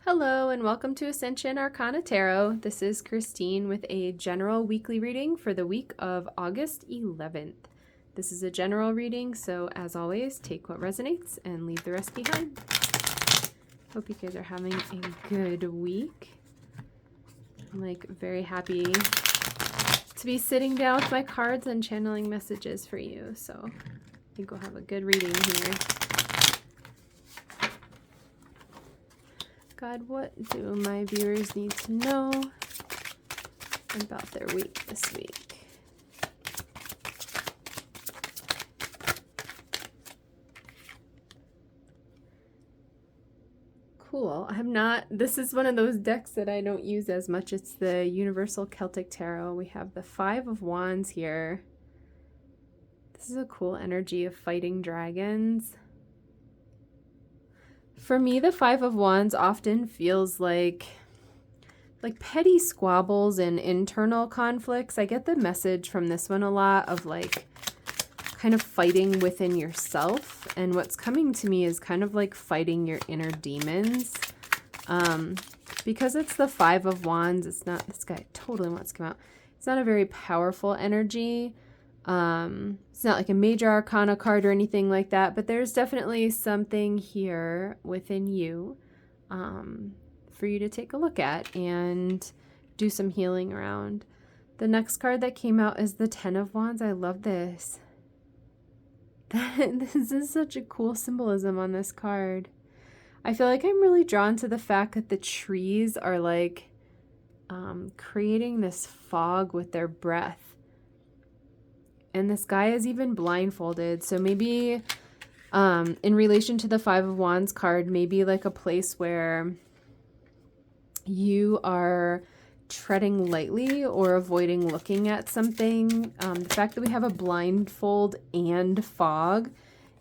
Hello and welcome to Ascension Arcana Tarot. This is Christine with a general weekly reading for the week of August 11th. This is a general reading, so as always, take what resonates and leave the rest behind. Hope you guys are having a good week. I'm very happy to be sitting down with my cards and channeling messages for you, so I think we'll have a good reading here. God, what do my viewers need to know about their week this week? Cool. This is one of those decks that I don't use as much. It's the Universal Celtic Tarot. We have the Five of Wands here. This is a cool energy of fighting dragons. For me, the Five of Wands often feels like petty squabbles and internal conflicts. I get the message from this one a lot of kind of fighting within yourself. And what's coming to me is kind of like fighting your inner demons. Because it's the Five of Wands, it's not, this guy totally wants to come out. It's not a very powerful energy. It's not like a major arcana card or anything like that, but there's definitely something here within you for you to take a look at and do some healing around. The next card that came out is the Ten of Wands. I love this. This is such a cool symbolism on this card. I feel like I'm really drawn to the fact that the trees are creating this fog with their breath. And this guy is even blindfolded. So maybe in relation to the Five of Wands card, maybe like a place where you are treading lightly or avoiding looking at something. The fact that we have a blindfold and fog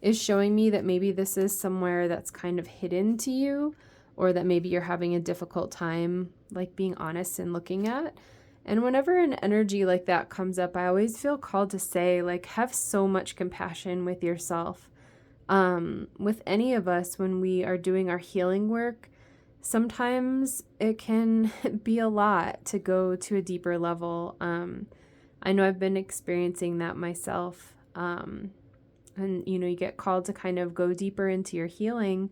is showing me that maybe this is somewhere that's kind of hidden to you, or that maybe you're having a difficult time being honest and looking at. And whenever an energy like that comes up, I always feel called to say, have so much compassion with yourself. With any of us, when we are doing our healing work, sometimes it can be a lot to go to a deeper level. I know I've been experiencing that myself. And, you get called to kind of go deeper into your healing.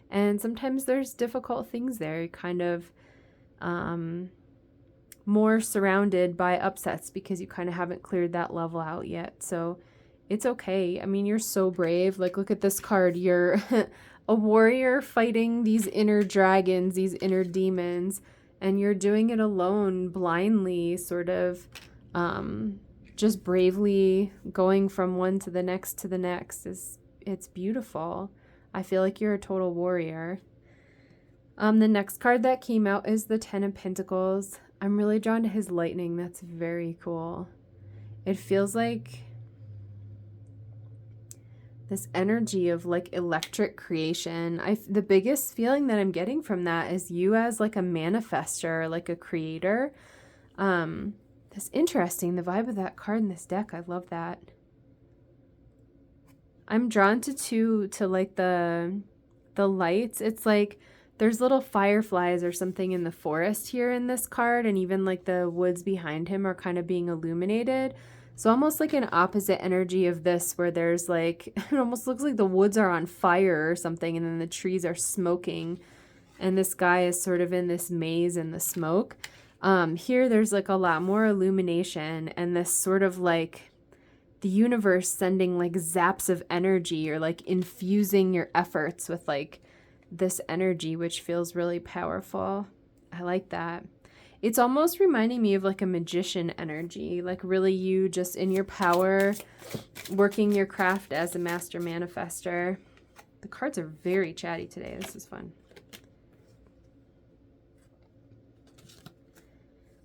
And sometimes there's difficult things there. You kind of more surrounded by upsets because you kind of haven't cleared that level out yet. So it's okay. I mean, you're so brave. Look at this card. You're a warrior fighting these inner dragons, these inner demons, and you're doing it alone, blindly, sort of just bravely going from one to the next It's beautiful. I feel like you're a total warrior. The next card that came out is the Ten of Pentacles. I'm really drawn to his lightning. That's very cool. It feels like this energy of electric creation. The biggest feeling that I'm getting from that is you as a manifester, a creator. That's interesting. The vibe of that card in this deck. I love that. I'm drawn to the lights. It's there's little fireflies or something in the forest here in this card, and even the woods behind him are kind of being illuminated. So almost like an opposite energy of this, where there's it almost looks like the woods are on fire or something, and then the trees are smoking, and this guy is sort of in this maze in the smoke. Here there's a lot more illumination, and this sort of the universe sending zaps of energy, or infusing your efforts with this energy, which feels really powerful. I like that. It's almost reminding me of a magician energy, really you just in your power, working your craft as a master manifester. The cards are very chatty today. This is fun.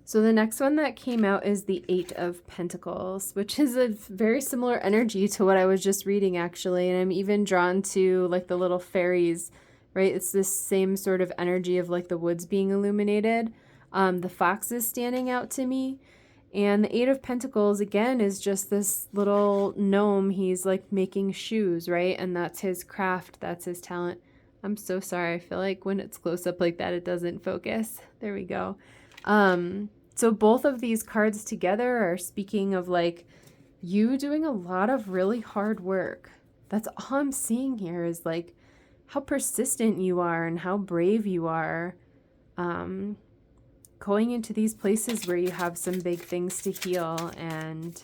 So the next one that came out is the Eight of Pentacles, which is a very similar energy to what I was just reading, actually. And I'm even drawn to the little fairies, right? It's this same sort of energy of the woods being illuminated. The fox is standing out to me. And the Eight of Pentacles, again, is just this little gnome. He's making shoes, right? And that's his craft. That's his talent. I'm so sorry. I feel like when it's close up like that, it doesn't focus. There we go. So both of these cards together are speaking of like you doing a lot of really hard work. That's all I'm seeing here is like how persistent you are and how brave you are. Going into these places where you have some big things to heal. And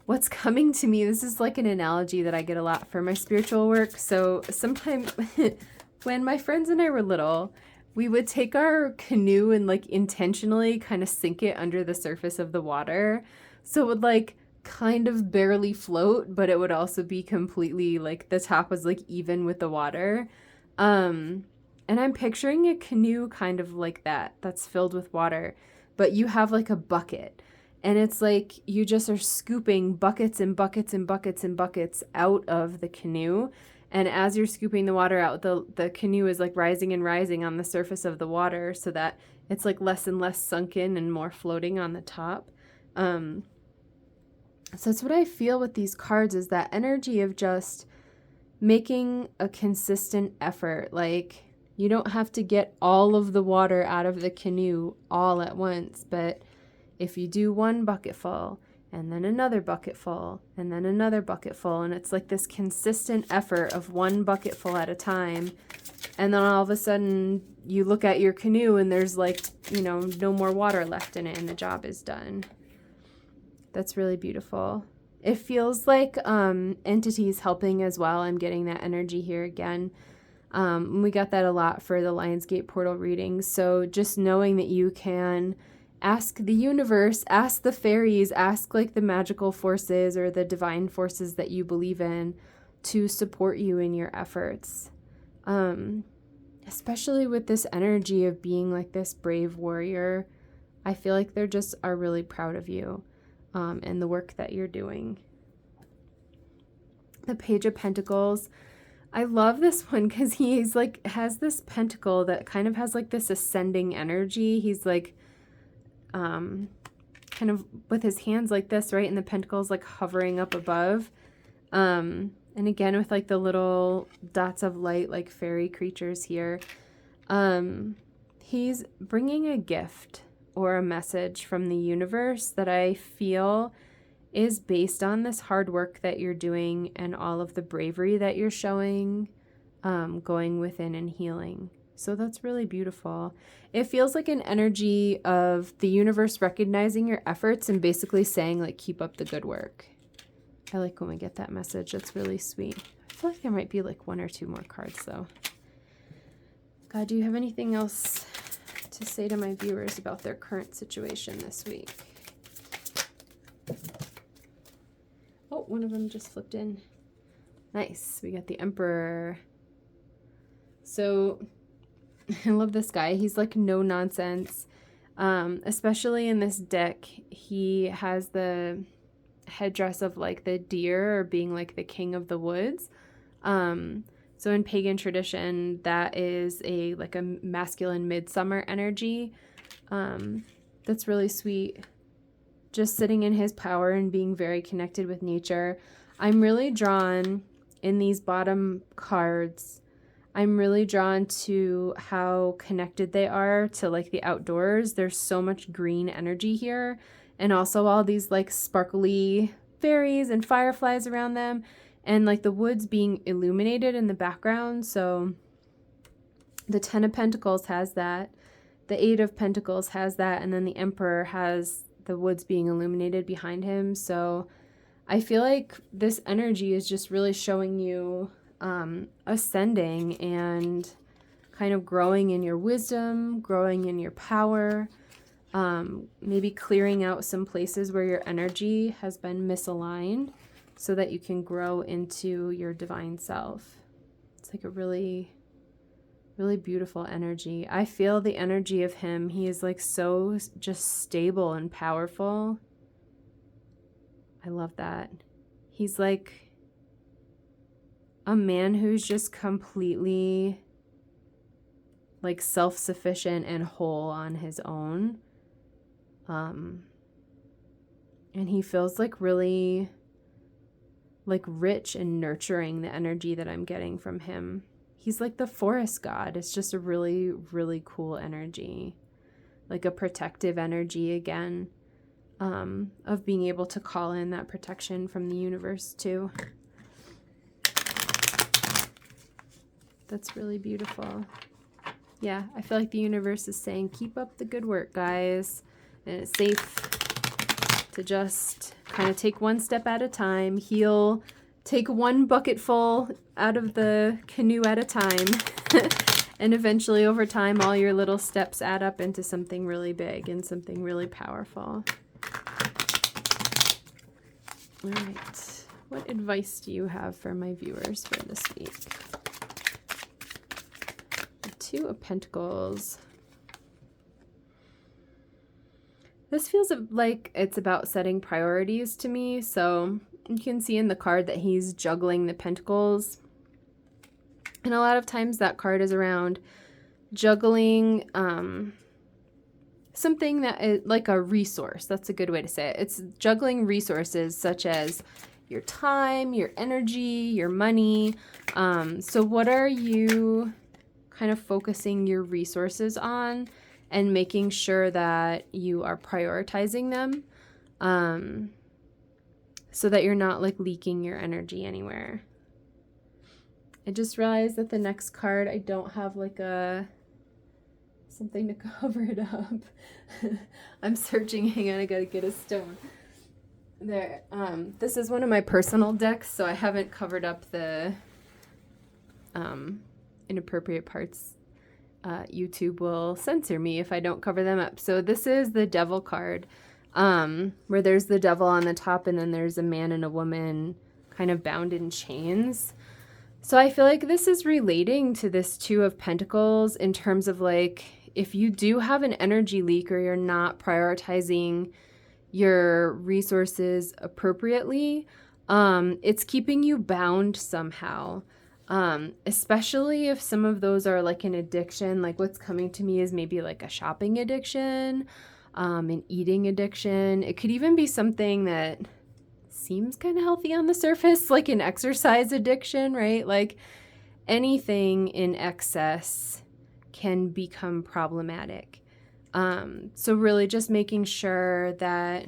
what's coming to me, this is like an analogy that I get a lot for my spiritual work. So sometimes when my friends and I were little, we would take our canoe and like intentionally kind of sink it under the surface of the water. So it would like kind of barely float, but it would also be completely like the top was like even with the water. And I'm picturing a canoe kind of like that, that's filled with water, but you have like a bucket. And it's like you just are scooping buckets and buckets and buckets and buckets out of the canoe. And as you're scooping the water out, the canoe is like rising and rising on the surface of the water so that it's like less and less sunken and more floating on the top. So that's what I feel with these cards, is that energy of just making a consistent effort. Like you don't have to get all of the water out of the canoe all at once, but if you do one bucket full and then another bucket full and then another bucket full, and it's like this consistent effort of one bucket full at a time, and then all of a sudden you look at your canoe and there's like, you know, no more water left in it and the job is done. That's really beautiful. It feels like entities helping as well. I'm getting that energy here again. We got that a lot for the Lionsgate portal readings. So just knowing that you can ask the universe, ask the fairies, ask like the magical forces or the divine forces that you believe in to support you in your efforts. Especially with this energy of being like this brave warrior, I feel like they just are really proud of you and the work that you're doing. The Page of Pentacles. I love this one because he's like has this pentacle that kind of has like this ascending energy. He's like kind of with his hands like this, right? And the pentacle's like hovering up above. And again with like the little dots of light like fairy creatures here. He's bringing a gift or a message from the universe that I feel is based on this hard work that you're doing and all of the bravery that you're showing, going within and healing. So that's really beautiful. It feels like an energy of the universe recognizing your efforts and basically saying like, keep up the good work. I like when we get that message. That's really sweet. I feel like there might be like one or two more cards though. God, do you have anything else to say to my viewers about their current situation this week? Oh, one of them just flipped in. Nice. We got the Emperor. So I love this guy. He's like no nonsense. Especially in this deck, he has the headdress of like the deer or being like the king of the woods. So in pagan tradition, that is a like a masculine midsummer energy. That's really sweet. Just sitting in his power and being very connected with nature. I'm really drawn in these bottom cards. I'm really drawn to how connected they are to like the outdoors. There's so much green energy here. And also all these like sparkly fairies and fireflies around them. And like the woods being illuminated in the background. So the 10 of Pentacles has that. The 8 of Pentacles has that. And then the Emperor has the woods being illuminated behind him. So I feel like this energy is just really showing you ascending and kind of growing in your wisdom, growing in your power, maybe clearing out some places where your energy has been misaligned so that you can grow into your divine self. It's like a really beautiful energy. I feel the energy of him. He is like so just stable and powerful. I love that. He's like a man who's just completely like self-sufficient and whole on his own. And he feels like really like rich and nurturing, the energy that I'm getting from him. he's like the forest god. It's just a really, really cool energy, like a protective energy again, of being able to call in that protection from the universe too. That's really beautiful. Yeah, I feel like the universe is saying, keep up the good work, guys. And it's safe to just kind of take one step at a time, heal, take one bucketful out of the canoe at a time. And eventually over time, all your little steps add up into something really big and something really powerful. All right. What advice do you have for my viewers for this week? The Two of Pentacles. This feels like it's about setting priorities to me. So you can see in the card that he's juggling the pentacles. And a lot of times that card is around juggling something that is like a resource. That's a good way to say it. It's juggling resources such as your time, your energy, your money. So what are you kind of focusing your resources on and making sure that you are prioritizing them, so that you're not like leaking your energy anywhere. I just realized that the next card, I don't have like something to cover it up. I'm searching. Hang on, I gotta get a stone. There. This is one of my personal decks, so I haven't covered up the inappropriate parts. YouTube will censor me if I don't cover them up. So this is the Devil card, where there's the devil on the top and then there's a man and a woman kind of bound in chains. So I feel like this is relating to this Two of Pentacles in terms of like, if you do have an energy leak or you're not prioritizing your resources appropriately, it's keeping you bound somehow. Especially if some of those are like an addiction. Like what's coming to me is maybe like a shopping addiction, an eating addiction. It could even be something that seems kind of healthy on the surface, like an exercise addiction, right? Like anything in excess can become problematic. So really just making sure that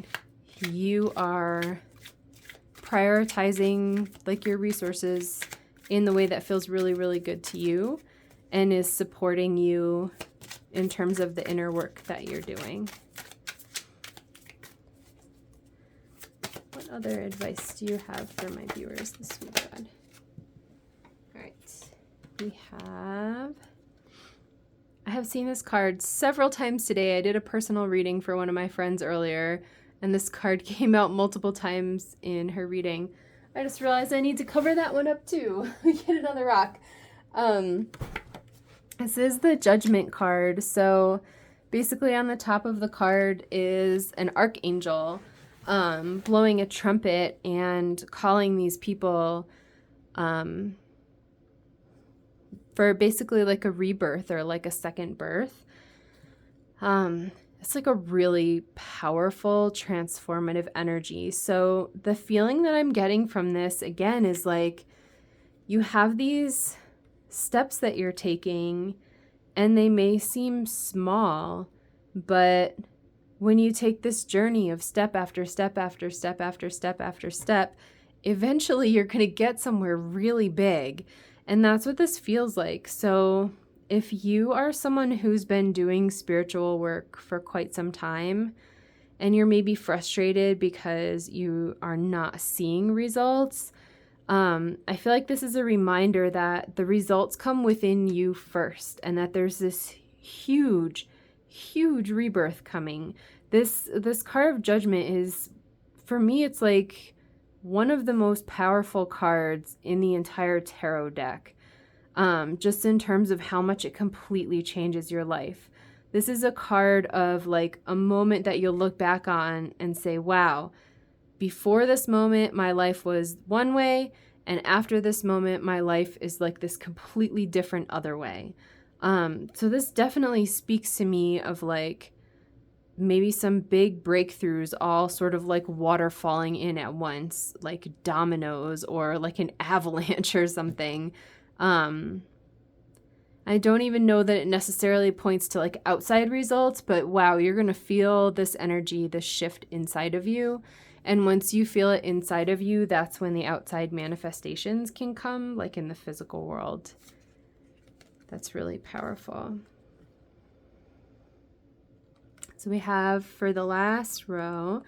you are prioritizing like your resources in the way that feels really, really good to you and is supporting you in terms of the inner work that you're doing. What other advice do you have for my viewers this week, God? All right. I have seen this card several times today. I did a personal reading for one of my friends earlier, and this card came out multiple times in her reading. I just realized I need to cover that one up too. Get another rock. This is the Judgment card. So basically on the top of the card is an archangel blowing a trumpet and calling these people for basically like a rebirth or like a second birth. It's like a really powerful, transformative energy. So the feeling that I'm getting from this, again, is like you have these steps that you're taking and they may seem small, but when you take this journey of step after step after step after step after step, eventually you're going to get somewhere really big. And that's what this feels like. So if you are someone who's been doing spiritual work for quite some time and you're maybe frustrated because you are not seeing results, I feel like this is a reminder that the results come within you first and that there's this huge, huge rebirth coming. This card of Judgment is, for me, it's like one of the most powerful cards in the entire tarot deck. Just in terms of how much it completely changes your life. This is a card of like a moment that you'll look back on and say, wow, before this moment, my life was one way. And after this moment, my life is like this completely different other way. So this definitely speaks to me of like maybe some big breakthroughs all sort of like water falling in at once, like dominoes or like an avalanche or something. I don't even know that it necessarily points to like outside results, but wow, you're going to feel this energy, this shift inside of you. And once you feel it inside of you, that's when the outside manifestations can come, like in the physical world. That's really powerful. So we have for the last row,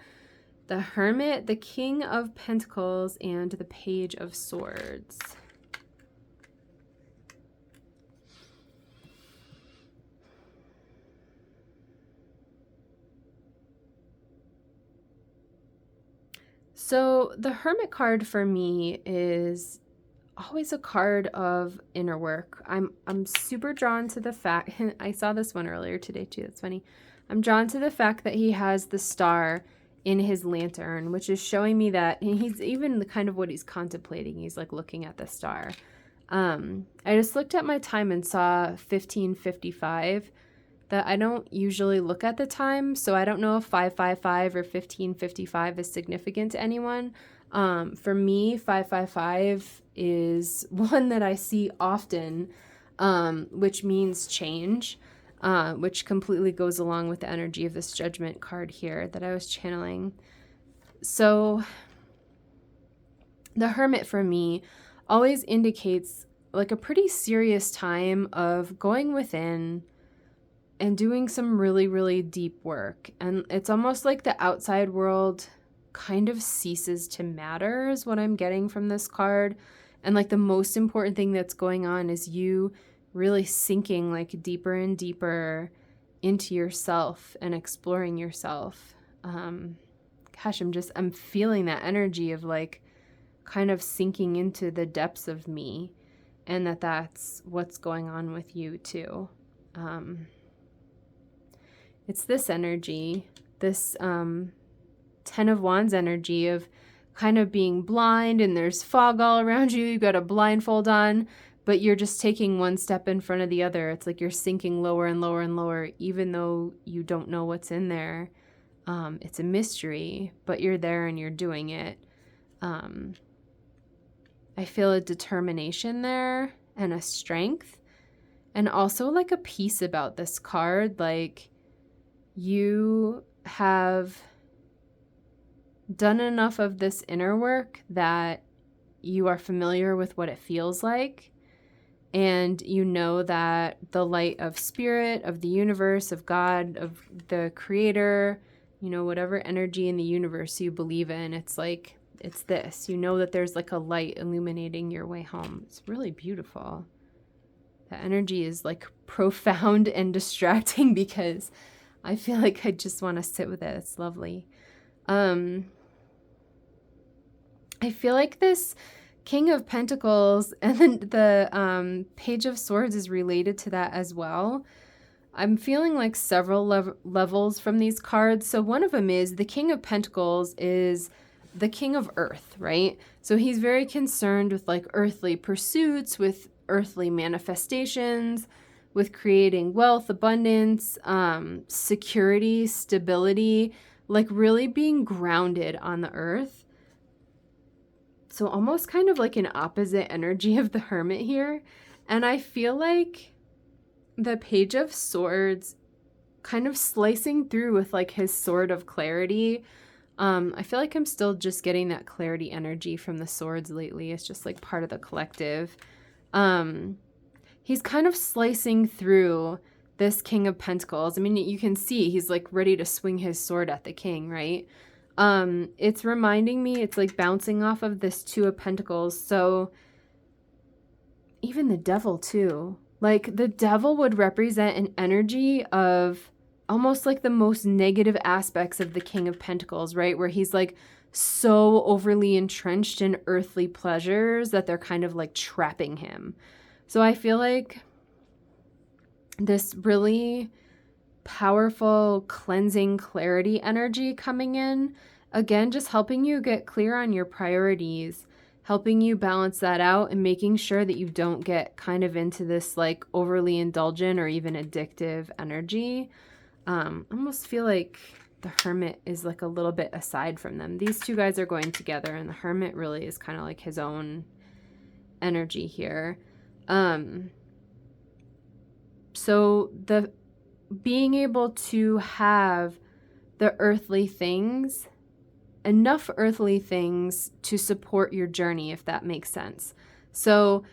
the Hermit, the King of Pentacles, and the Page of Swords. So the Hermit card for me is always a card of inner work. I'm super drawn to the fact, I saw this one earlier today too, that's funny. I'm drawn to the fact that he has the star in his lantern, which is showing me that he's even kind of what he's contemplating. He's like looking at the star. I just looked at my time and saw 15:55. That I don't usually look at the time, so I don't know if 555 or 15:55 is significant to anyone. For me, 555 is one that I see often, which means change, which completely goes along with the energy of this Judgment card here that I was channeling. So the Hermit for me always indicates like a pretty serious time of going within and doing some really, really deep work. And it's almost like the outside world kind of ceases to matter is what I'm getting from this card. And like the most important thing that's going on is you really sinking like deeper and deeper into yourself and exploring yourself. Gosh, I'm feeling that energy of like kind of sinking into the depths of me, and that's what's going on with you too. It's this energy, this 10 of Wands energy of kind of being blind and there's fog all around you. You've got a blindfold on, but you're just taking one step in front of the other. It's like you're sinking lower and lower and lower, even though you don't know what's in there. It's a mystery, but you're there and you're doing it. I feel a determination there and a strength, and also like a peace about this card. Like, you have done enough of this inner work that you are familiar with what it feels like. And you know that the light of spirit, of the universe, of God, of the creator, you know, whatever energy in the universe you believe in, it's like, it's this. You know that there's like a light illuminating your way home. It's really beautiful. The energy is like profound and distracting because I feel like I just want to sit with it. It's lovely. I feel like this King of Pentacles and then the Page of Swords is related to that as well. I'm feeling like several levels from these cards. So one of them is the King of Pentacles is the King of Earth, right? So he's very concerned with like earthly pursuits, with earthly manifestations, with creating wealth, abundance, security, stability, like really being grounded on the earth. So almost kind of like an opposite energy of the Hermit here. And I feel like the Page of Swords kind of slicing through with like his sword of clarity. I feel like I'm still just getting that clarity energy from the swords lately. It's just like part of the collective. He's kind of slicing through this King of Pentacles. I mean, you can see he's like ready to swing his sword at the king, right? It's reminding me, it's like bouncing off of this Two of Pentacles. So even the Devil too. Like the Devil would represent an energy of almost like the most negative aspects of the King of Pentacles, right? Where he's like so overly entrenched in earthly pleasures that they're kind of like trapping him. So I feel like this really powerful cleansing clarity energy coming in, again, just helping you get clear on your priorities, helping you balance that out and making sure that you don't get kind of into this like overly indulgent or even addictive energy. I almost feel like the Hermit is like a little bit aside from them. These two guys are going together and the Hermit really is kind of like his own energy here. So the being able to have the earthly things, enough earthly things to support your journey, if that makes sense. So,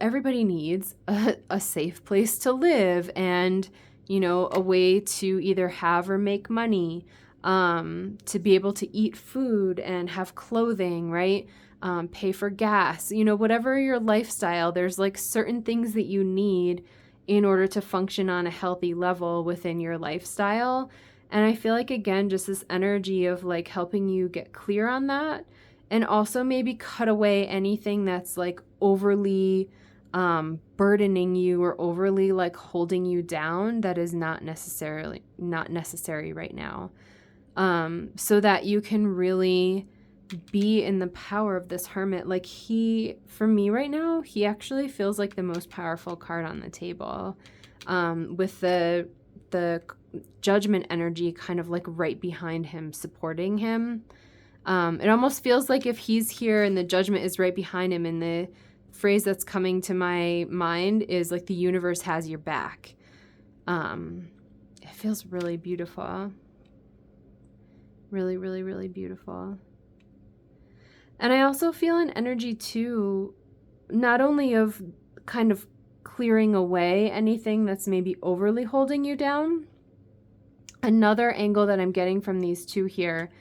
everybody needs a safe place to live and, a way to either have or make money, to be able to eat food and have clothing, right? Pay for gas, whatever your lifestyle, there's like certain things that you need in order to function on a healthy level within your lifestyle. And I feel like, again, just this energy of like helping you get clear on that, and also maybe cut away anything that's like overly burdening you or overly like holding you down that is not necessary right now. So that you can really be in the power of this Hermit. Like for me right now, he actually feels like the most powerful card on the table, with the judgment energy kind of like right behind him, supporting him. It almost feels like if he's here and the judgment is right behind him, and the phrase that's coming to my mind is like the universe has your back. It feels really beautiful. Really, really, really beautiful. And I also feel an energy too, not only of kind of clearing away anything that's maybe overly holding you down. Another angle that I'm getting from these two here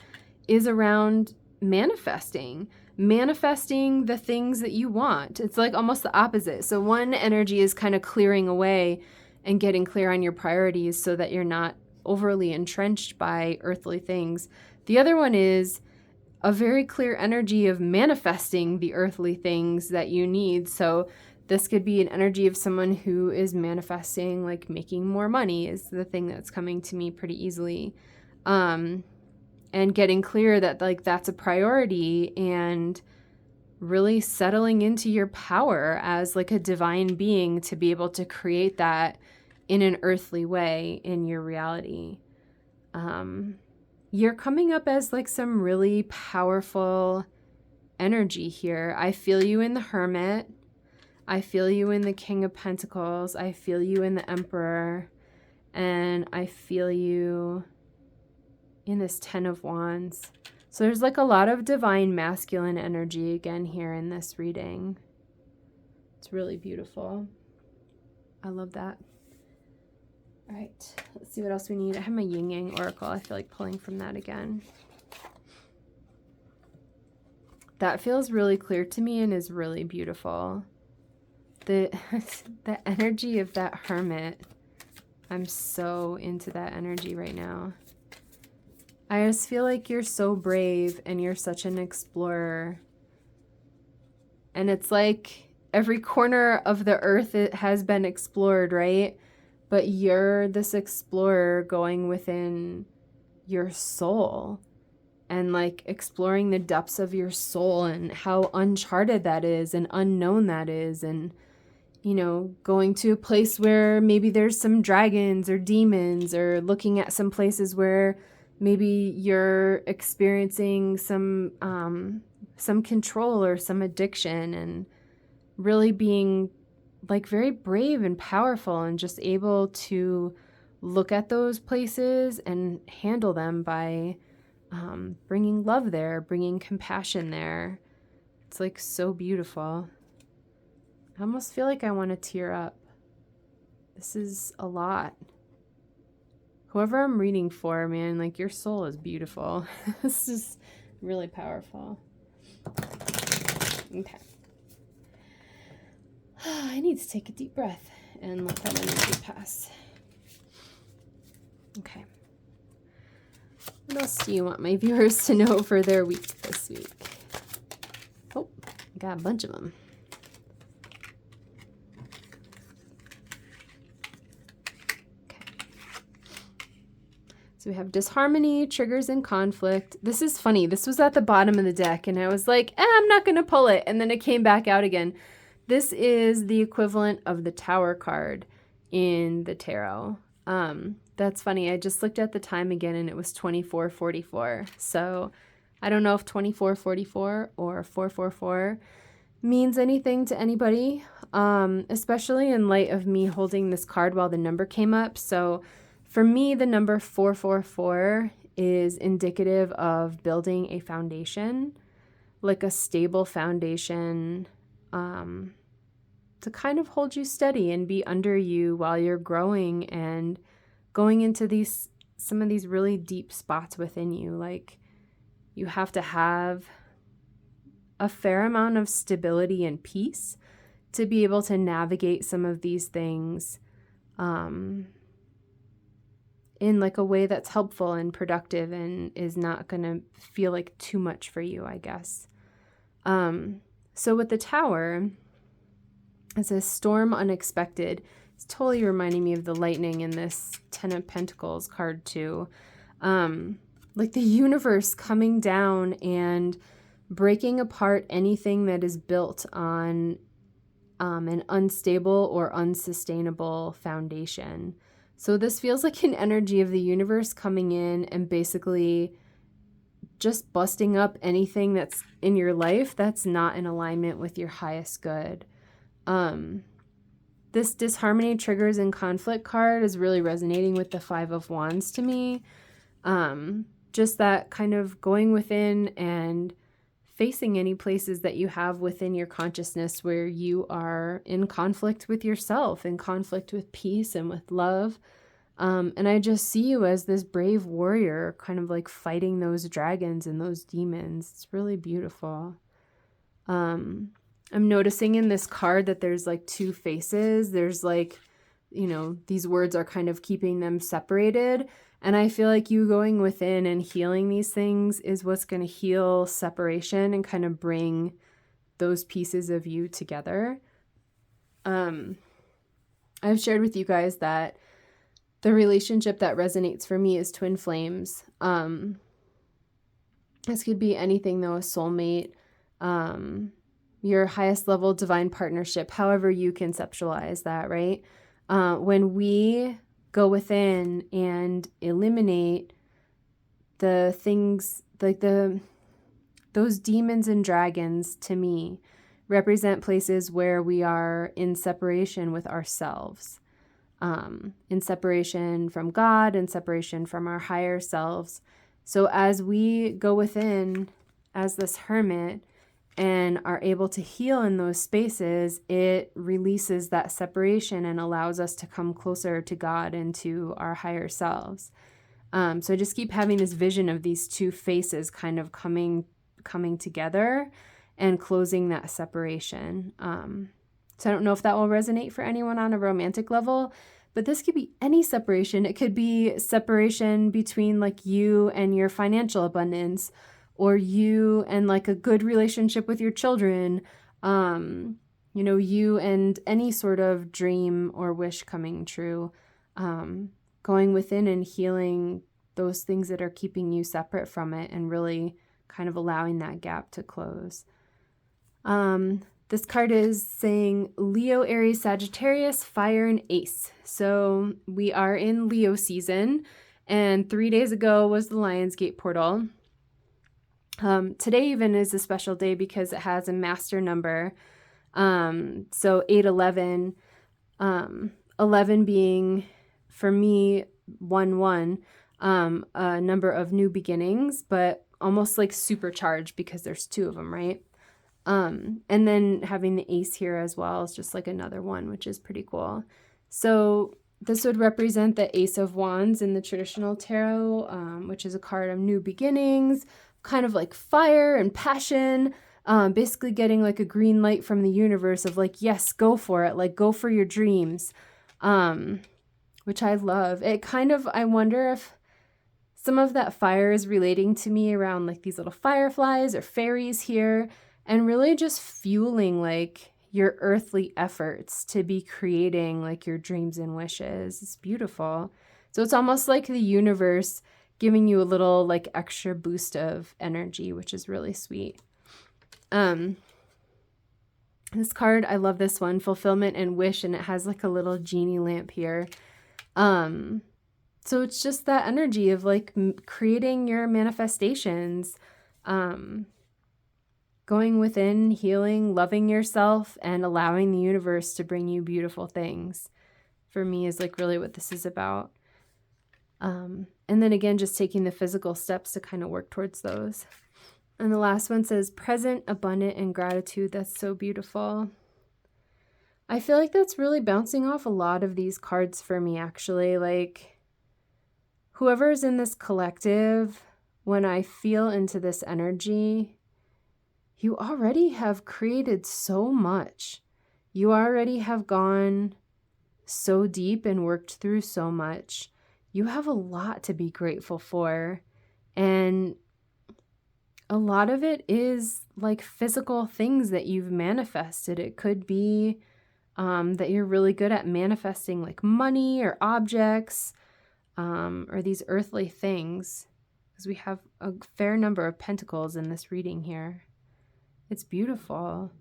is around manifesting the things that you want. It's like almost the opposite. So one energy is kind of clearing away and getting clear on your priorities so that you're not overly entrenched by earthly things. The other one is a very clear energy of manifesting the earthly things that you need. So this could be an energy of someone who is manifesting like making more money is the thing that's coming to me pretty easily. And getting clear that like that's a priority, and really settling into your power as like a divine being to be able to create that in an earthly way in your reality. You're coming up as like some really powerful energy here. I feel you in the Hermit. I feel you in the King of Pentacles. I feel you in the Emperor. And I feel you in this 10 of Wands. So there's like a lot of divine masculine energy again here in this reading. It's really beautiful. I love that. All right, let's see what else we need. I have my Yin Yang Oracle. I feel like pulling from that again. That feels really clear to me and is really beautiful. The energy of that Hermit. I'm so into that energy right now. I just feel like you're so brave and you're such an explorer. And it's like every corner of the earth it has been explored, right? But you're this explorer going within your soul and like exploring the depths of your soul and how uncharted that is and unknown that is. And, going to a place where maybe there's some dragons or demons, or looking at some places where maybe you're experiencing some control or some addiction, and really being like very brave and powerful and just able to look at those places and handle them by bringing love there, bringing compassion there. It's like so beautiful. I almost feel like I want to tear up. This is a lot. Whoever I'm reading for, man, like your soul is beautiful. This is really powerful. Okay. I need to take a deep breath and let that energy pass. Okay. What else do you want my viewers to know for their week this week? Oh, I got a bunch of them. So we have disharmony, triggers, and conflict. This is funny. This was at the bottom of the deck, and I was like, I'm not going to pull it. And then it came back out again. This is the equivalent of the Tower card in the tarot. That's funny. I just looked at the time again, and it was 24:44. So I don't know if 24:44 or 4:44 means anything to anybody, especially in light of me holding this card while the number came up. So for me, the number 444 is indicative of building a foundation, like a stable foundation, to kind of hold you steady and be under you while you're growing and going into some of these really deep spots within you. Like, you have to have a fair amount of stability and peace to be able to navigate some of these things in like a way that's helpful and productive and is not going to feel like too much for you, I guess. So with the Tower, it says storm unexpected. It's totally reminding me of the lightning in this Ten of Pentacles card too. Like the universe coming down and breaking apart anything that is built on an unstable or unsustainable foundation. So this feels like an energy of the universe coming in and basically just busting up anything that's in your life that's not in alignment with your highest good. This disharmony, triggers, and conflict card is really resonating with the Five of Wands to me. Just that kind of going within and facing any places that you have within your consciousness where you are in conflict with yourself, in conflict with peace and with love. And I just see you as this brave warrior, kind of like fighting those dragons and those demons. It's really beautiful. I'm noticing in this card that there's like two faces. There's like, you know, these words are kind of keeping them separated. And I feel like you going within and healing these things is what's going to heal separation and kind of bring those pieces of you together. I've shared with you guys that the relationship that resonates for me is twin flames. This could be anything though, a soulmate, your highest level divine partnership, however you conceptualize that, right? When we go within and eliminate the things like those demons and dragons, to me represent places where we are in separation with ourselves, in separation from God, in separation from our higher selves. So as we go within as this hermit and are able to heal in those spaces, it releases that separation and allows us to come closer to God and to our higher selves. So I just keep having this vision of these two faces kind of coming together and closing that separation. So I don't know if that will resonate for anyone on a romantic level, but this could be any separation. It could be separation between like you and your financial abundance, or you and like a good relationship with your children, you and any sort of dream or wish coming true, going within and healing those things that are keeping you separate from it and really kind of allowing that gap to close. This card is saying Leo, Aries, Sagittarius, Fire, and Ace. So we are in Leo season, and 3 days ago was the Lionsgate portal. Today even is a special day because it has a master number. So 811, 11 being for me 1-1, a number of new beginnings, but almost like supercharged because there's two of them, right? And then having the ace here as well is just like another one, which is pretty cool. So this would represent the Ace of Wands in the traditional tarot, which is a card of new beginnings, kind of like fire and passion, basically getting like a green light from the universe of like, yes, go for it. Like, go for your dreams, which I love. It kind of, I wonder if some of that fire is relating to me around like these little fireflies or fairies here, and really just fueling like your earthly efforts to be creating like your dreams and wishes. It's beautiful. So it's almost like the universe giving you a little like extra boost of energy, which is really sweet. This card, I love this one, Fulfillment and Wish, and it has like a little genie lamp here. So it's just that energy of like creating your manifestations. going within, healing, loving yourself, and allowing the universe to bring you beautiful things, for me, is like really what this is about. And then again, just taking the physical steps to kind of work towards those. And the last one says present, abundant, and gratitude. That's so beautiful. I feel like that's really bouncing off a lot of these cards for me, actually. Like, whoever's in this collective, when I feel into this energy, you already have created so much. You already have gone so deep and worked through so much. You have a lot to be grateful for. And a lot of it is like physical things that you've manifested. It could be that you're really good at manifesting like money or objects or these earthly things, because we have a fair number of pentacles in this reading here. It's beautiful.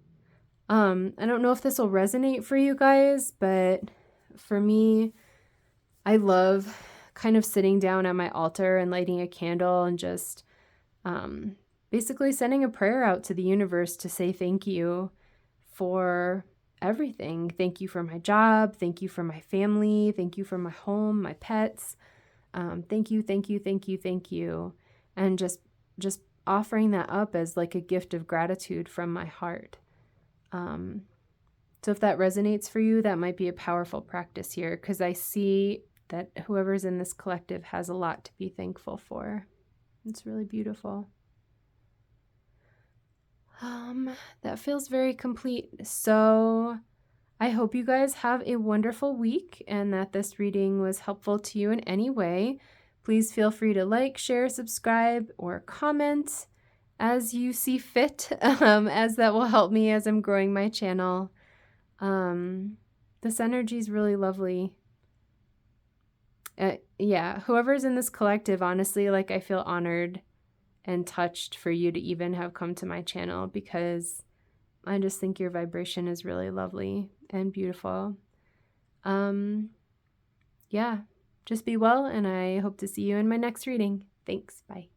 I don't know if this will resonate for you guys, but for me, I love kind of sitting down at my altar and lighting a candle and just basically sending a prayer out to the universe to say thank you for everything. Thank you for my job. Thank you for my family. Thank you for my home, my pets. Thank you, thank you, thank you, thank you. And just offering that up as like a gift of gratitude from my heart. So if that resonates for you, that might be a powerful practice here, because I see that whoever's in this collective has a lot to be thankful for. It's really beautiful. That feels very complete. So I hope you guys have a wonderful week and that this reading was helpful to you in any way. Please feel free to like, share, subscribe, or comment as you see fit, as that will help me as I'm growing my channel. This energy is really lovely. Yeah, whoever's in this collective, honestly, like I feel honored and touched for you to even have come to my channel, because I just think your vibration is really lovely and beautiful. Yeah, just be well, and I hope to see you in my next reading. Thanks. Bye.